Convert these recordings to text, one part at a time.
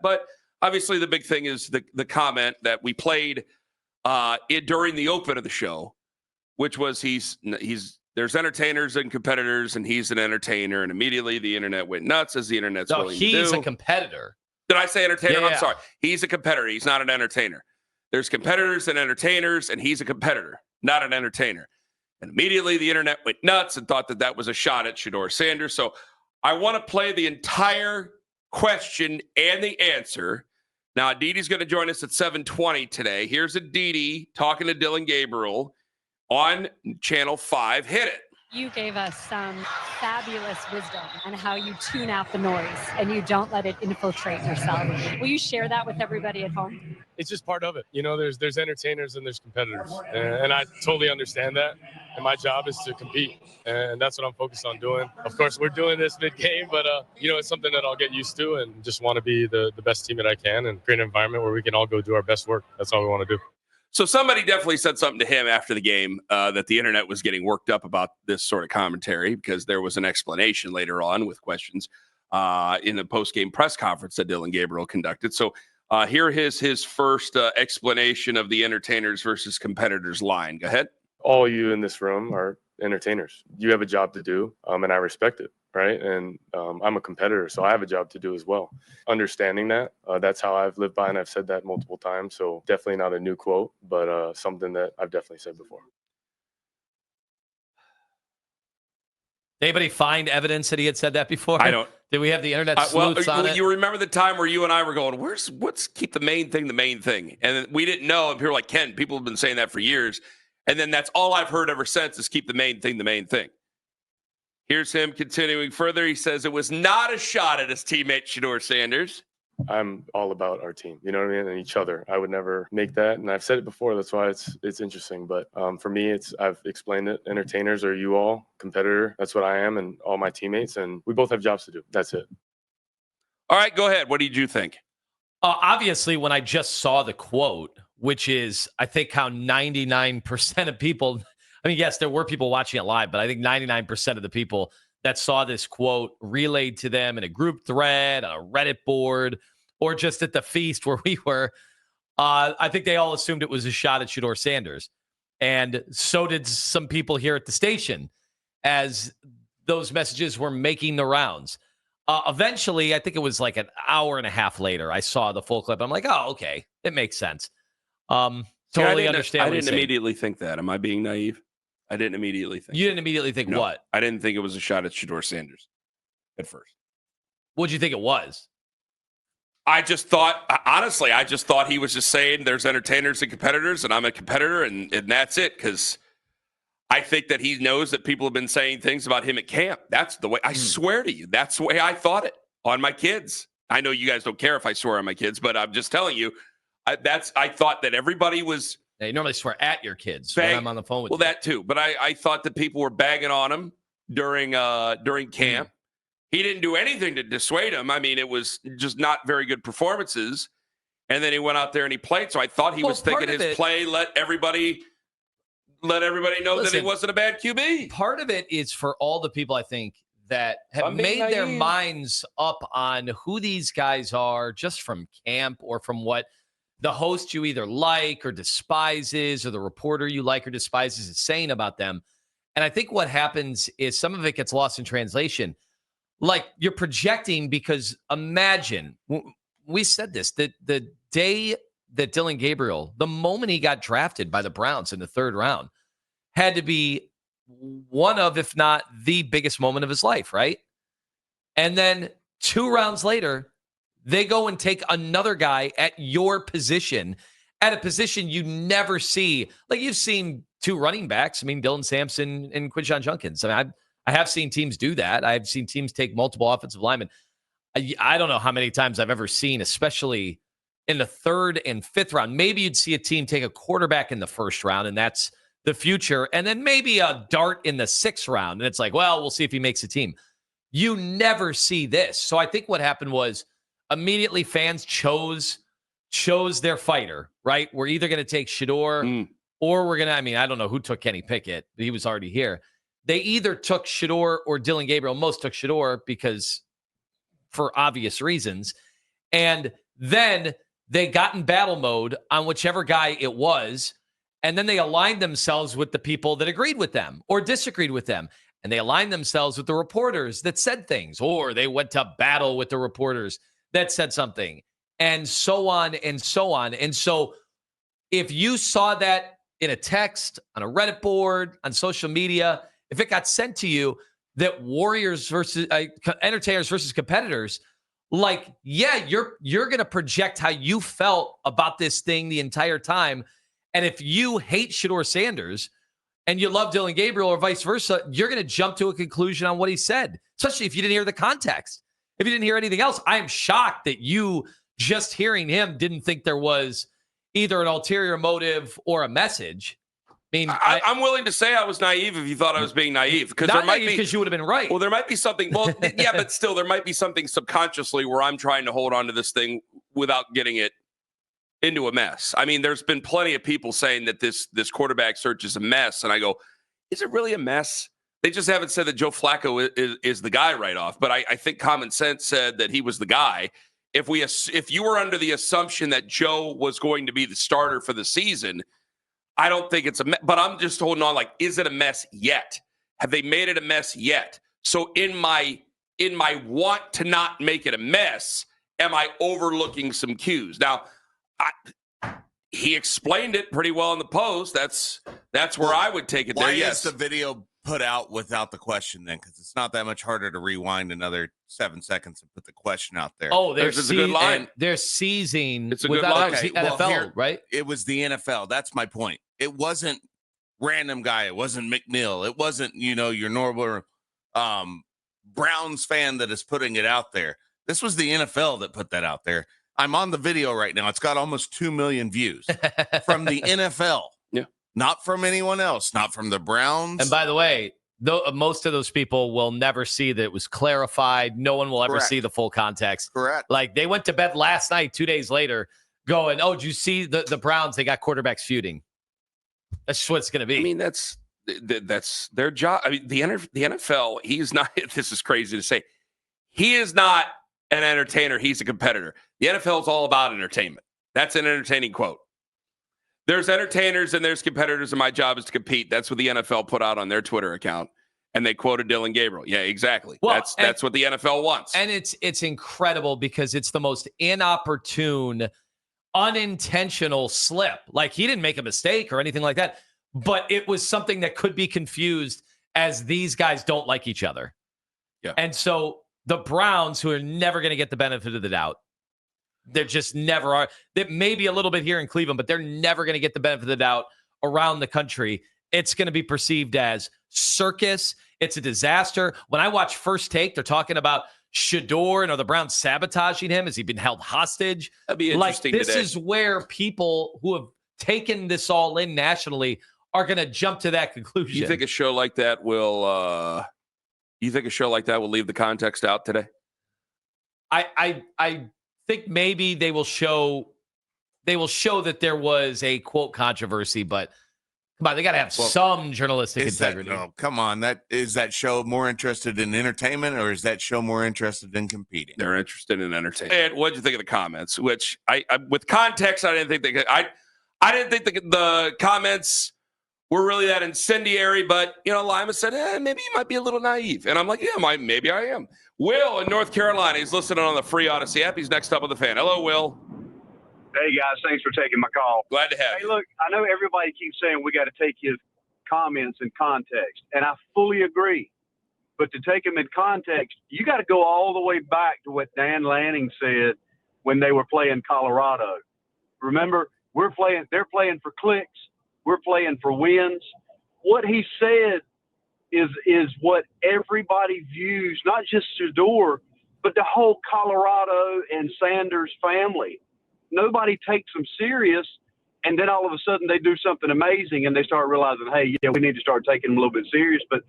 But obviously the big thing is the comment that we played during the open of the show, which was there's entertainers and competitors, and he's an entertainer. And immediately the internet went nuts, as the internet's willing to do. He's a competitor. Did I say entertainer? Yeah. I'm sorry. He's a competitor. He's not an entertainer. There's competitors and entertainers, and he's a competitor, not an entertainer. And immediately the internet went nuts and thought that was a shot at Shedeur Sanders. So I want to play the entire question and the answer. Now, Aditi's going to join us at 7:20 today. Here's Aditi talking to Dillon Gabriel on Channel 5. Hit it. You gave us some fabulous wisdom on how you tune out the noise and you don't let it infiltrate yourself. Will you share that with everybody at home? It's just part of it. You know, there's entertainers and there's competitors. And I totally understand that. And my job is to compete. And that's what I'm focused on doing. Of course, we're doing this mid-game, but, it's something that I'll get used to and just want to be the best team that I can and create an environment where we can all go do our best work. That's all we want to do. So somebody definitely said something to him after the game that the internet was getting worked up about this sort of commentary, because there was an explanation later on with questions in the post-game press conference that Dillon Gabriel conducted. So here is his first explanation of the entertainers versus competitors line. Go ahead. All you in this room are entertainers. You have a job to do, and I respect it. Right. And I'm a competitor, so I have a job to do as well. Understanding that, that's how I've lived by, and I've said that multiple times. So definitely not a new quote, but something that I've definitely said before. Anybody find evidence that he had said that before? I don't. Did we have the internet sleuths on it? You remember the time where you and I were going, what's keep the main thing the main thing? And we didn't know. And people were like, Ken, people have been saying that for years. And then that's all I've heard ever since is keep the main thing the main thing. Here's him continuing further. He says it was not a shot at his teammate, Shedeur Sanders. I'm all about our team, you know what I mean, and each other. I would never make that, and I've said it before. That's why it's interesting. But for me, I've explained it. Entertainers are you all, competitor. That's what I am, and all my teammates, and we both have jobs to do. That's it. All right, go ahead. What did you think? Obviously, when I just saw the quote, which is, I think, how 99% of people. I mean, yes, there were people watching it live, but I think 99% of the people that saw this quote relayed to them in a group thread, on a Reddit board, or just at the feast where we were, I think they all assumed it was a shot at Shedeur Sanders. And so did some people here at the station as those messages were making the rounds. Eventually, I think it was like an hour and a half later, I saw the full clip. I'm like, oh, okay, it makes sense. Totally understand. I didn't immediately think that. Am I being naive? I didn't immediately think. You didn't immediately think no, what? I didn't think it was a shot at Shedeur Sanders at first. What'd you think it was? I just thought he was just saying there's entertainers and competitors, and I'm a competitor, and that's it. Because I think that he knows that people have been saying things about him at camp. That's the way, I swear to you, that's the way I thought it on my kids. I know you guys don't care if I swear on my kids, but I'm just telling you, I thought that everybody was. Yeah, you normally swear at your kids when I'm on the phone with you. Well, that too. But I thought that people were bagging on him during camp. He didn't do anything to dissuade him. I mean, it was just not very good performances. And then he went out there and he played. So I thought he was thinking his play let everybody know that he wasn't a bad QB. Part of it is for all the people, I think, that have made their minds up on who these guys are just from camp or from what the host you either like or despises or the reporter you like or despises is saying about them. And I think what happens is some of it gets lost in translation. Like you're projecting because imagine, we said this, that the day that Dillon Gabriel, the moment he got drafted by the Browns in the third round, had to be one of, if not the biggest moment of his life, right? And then 2 rounds later, they go and take another guy at your position, at a position you never see. Like you've seen 2 running backs. I mean, Dylan Sampson and Quinshon Judkins. I mean, I have seen teams do that. I've seen teams take multiple offensive linemen. I don't know how many times I've ever seen, especially in the 3rd and 5th round. Maybe you'd see a team take a quarterback in the 1st round, and that's the future. And then maybe a dart in the 6th round. And it's like, well, we'll see if he makes a team. You never see this. So I think what happened was, immediately fans chose their fighter, right? We're either going to take Shedeur or we're going to, I don't know who took Kenny Pickett, but he was already here. They either took Shedeur or Dillon Gabriel. Most took Shedeur because for obvious reasons. And Then they got in battle mode on whichever guy it was, and then they aligned themselves with the people that agreed with them or disagreed with them. And they aligned themselves with the reporters that said things, or they went to battle with the reporters that said something, and so on and so on. And so if you saw that in a text, on a Reddit board, on social media, if it got sent to you that warriors versus entertainers versus competitors, like, yeah, you're going to project how you felt about this thing the entire time. And if you hate Shedeur Sanders and you love Dillon Gabriel or vice versa, you're going to jump to a conclusion on what he said, especially if you didn't hear the context. If you didn't hear anything else, I am shocked that you, just hearing him, didn't think there was either an ulterior motive or a message. I mean, I'm willing to say I was naive if you thought I was being naive, because there might be, because you would have been right. Well, there might be something. Well, yeah, but still, there might be something subconsciously where I'm trying to hold on to this thing without getting it into a mess. I mean, there's been plenty of people saying that this quarterback search is a mess, and I go, is it really a mess? They just haven't said that Joe Flacco is the guy right off. But I think common sense said that he was the guy. If you were under the assumption that Joe was going to be the starter for the season, I don't think it's a mess. But I'm just holding on, like, is it a mess yet? Have they made it a mess yet? So in my want to not make it a mess, am I overlooking some cues? Now, he explained it pretty well in the post. That's where I would take it there. Yes, the video put out without the question then? Because it's not that much harder to rewind another 7 seconds and put the question out there. Oh, it's a good line. They're seizing. It's a good line. Okay, NFL, right? It was the NFL. That's my point. It wasn't random guy. It wasn't McNeil. It wasn't, your normal Browns fan that is putting it out there. This was the NFL that put that out there. I'm on the video right now. It's got almost 2 million views from the NFL. Yeah. Not from anyone else, not from the Browns. And by the way, most of those people will never see that it was clarified. No one will ever see the full context. Correct. Like, they went to bed last night, 2 days later, going, oh, did you see the Browns? They got quarterbacks feuding. That's just what it's going to be. I mean, that's their job. I mean, the NFL, he's not, this is crazy to say, he is not an entertainer. He's a competitor. The NFL is all about entertainment. That's an entertaining quote. There's entertainers and there's competitors, and my job is to compete. That's what the NFL put out on their Twitter account, and they quoted Dillon Gabriel. Yeah, exactly. Well, that's what the NFL wants. And it's incredible because it's the most inopportune, unintentional slip. Like, he didn't make a mistake or anything like that, but it was something that could be confused as these guys don't like each other. Yeah. And so the Browns, who are never going to get the benefit of the doubt, they're just never are. That maybe a little bit here in Cleveland, but they're never going to get the benefit of the doubt around the country. It's going to be perceived as circus. It's a disaster. When I watch First Take, they're talking about Shedeur and are the Browns sabotaging him? Has he been held hostage? That'd be interesting. Like, this is where people who have taken this all in nationally are going to jump to that conclusion. You think a show like that will? You think a show like that will leave the context out today? I think maybe they will show that there was a quote controversy, but come on, they got to have some journalistic integrity. Come on, that show more interested in entertainment, or is that show more interested in competing? They're interested in entertainment. And what did you think of the comments? Which I with context, I didn't think I didn't think the comments were really that incendiary, but Lima said, maybe you might be a little naive. And I'm like, yeah, maybe I am. Will in North Carolina, he's listening on the free Odyssey app. He's next up on the Fan. Hello, Will. Hey, guys, thanks for taking my call. Glad to have you. Hey, look, I know everybody keeps saying we got to take his comments in context, and I fully agree. But to take them in context, you got to go all the way back to what Dan Lanning said when they were playing Colorado. Remember, they're playing for clicks. We're playing for wins. What he said is what everybody views, not just Shedeur, but the whole Colorado and Sanders family. Nobody takes them serious, and then all of a sudden they do something amazing, and they start realizing, hey, yeah, we need to start taking them a little bit serious. But,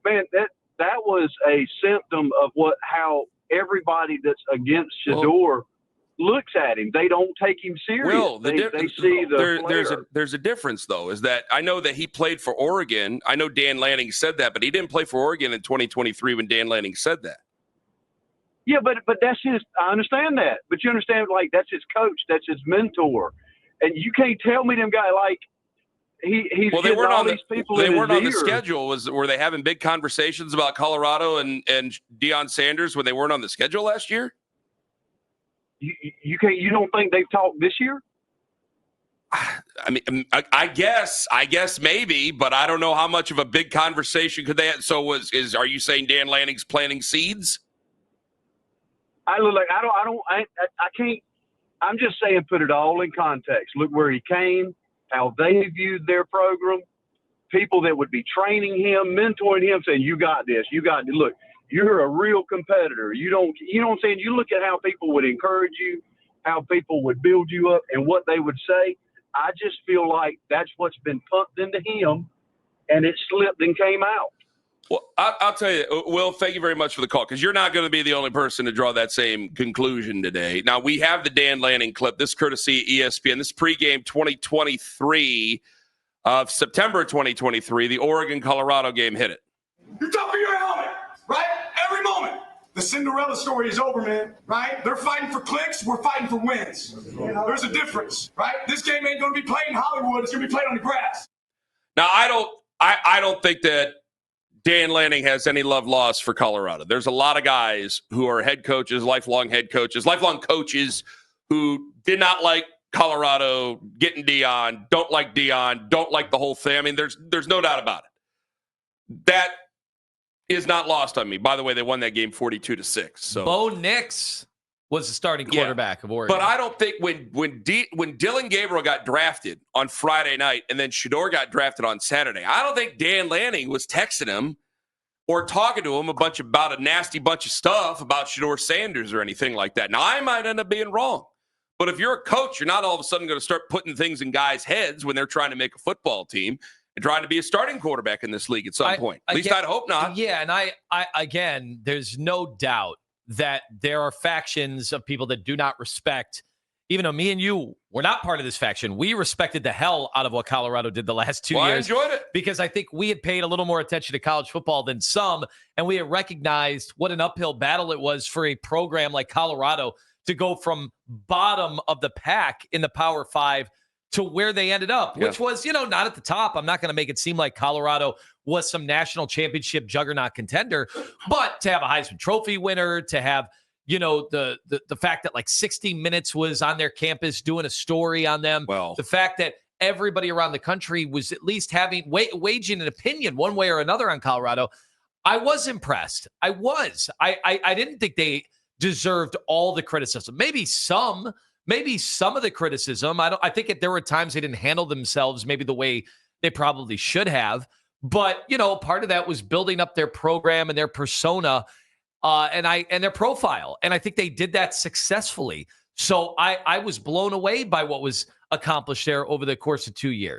man, that was a symptom of how everybody that's against Shedeur looks at him. They don't take him serious. Will, they see there's a difference, though, is that I know that he played for Oregon. I know Dan Lanning said that, but he didn't play for Oregon in 2023 when Dan Lanning said that. Yeah, but that's his. I understand that, but you understand, like, that's his coach, that's his mentor, and you can't tell me them guys like he's well, they getting weren't all on the these people. they in weren't his on the ear. schedule. Were they having big conversations about Colorado and Deion Sanders when they weren't on the schedule last year? You can't. You don't think they've talked this year? I mean, I guess maybe, but I don't know how much of a big conversation could they have. So are you saying Dan Lanning's planting seeds? I can't. I'm just saying, put it all in context. Look where he came, how they viewed their program, people that would be training him, mentoring him, saying, "You got this. You got this. Look, you're a real competitor. You know what I'm saying? You look at how people would encourage you, how people would build you up, and what they would say. I just feel like that's what's been pumped into him, and it slipped and came out." Well, I'll tell you, Will, thank you very much for the call, because you're not going to be the only person to draw that same conclusion today. Now, we have the Dan Lanning clip. This courtesy ESPN. This pregame 2023 of September 2023, the Oregon-Colorado game. Hit it. You're top of your helmet, right? Every moment. The Cinderella story is over, man, right? They're fighting for clicks. We're fighting for wins. There's a difference, right? This game ain't going to be played in Hollywood. It's going to be played on the grass. Now, I don't think that Dan Lanning has any love lost for Colorado. There's a lot of guys who are head coaches, lifelong coaches who did not like Colorado getting Deion, don't like the whole thing. I mean, there's no doubt about it. That is not lost on me. By the way, they won that game 42-6. So Bo Nix was the starting quarterback of Oregon. But I don't think when Dillon Gabriel got drafted on Friday night and then Shedeur got drafted on Saturday, I don't think Dan Lanning was texting him or talking to him about a nasty bunch of stuff about Shedeur Sanders or anything like that. Now, I might end up being wrong. But if you're a coach, you're not all of a sudden going to start putting things in guys' heads when they're trying to make a football team and trying to be a starting quarterback in this league at some point. At least I'd hope not. Yeah, and I again, there's no doubt that there are factions of people that do not respect, even though me and you were not part of this faction, we respected the hell out of what Colorado did the last 2 years. I enjoyed it. Because I think we had paid a little more attention to college football than some, and we had recognized what an uphill battle it was for a program like Colorado to go from bottom of the pack in the Power Five to where they ended up, which was, not at the top. I'm not going to make it seem like Colorado was some national championship juggernaut contender, but to have a Heisman Trophy winner, to have, the fact that like 60 Minutes was on their campus doing a story on them, the fact that everybody around the country was at least waging an opinion one way or another on Colorado, I was impressed. I didn't think they deserved all the criticism. Maybe some of the criticism. I think there were times they didn't handle themselves maybe the way they probably should have. But, part of that was building up their program and their persona and their profile. And I think they did that successfully. So I was blown away by what was accomplished there over the course of 2 years.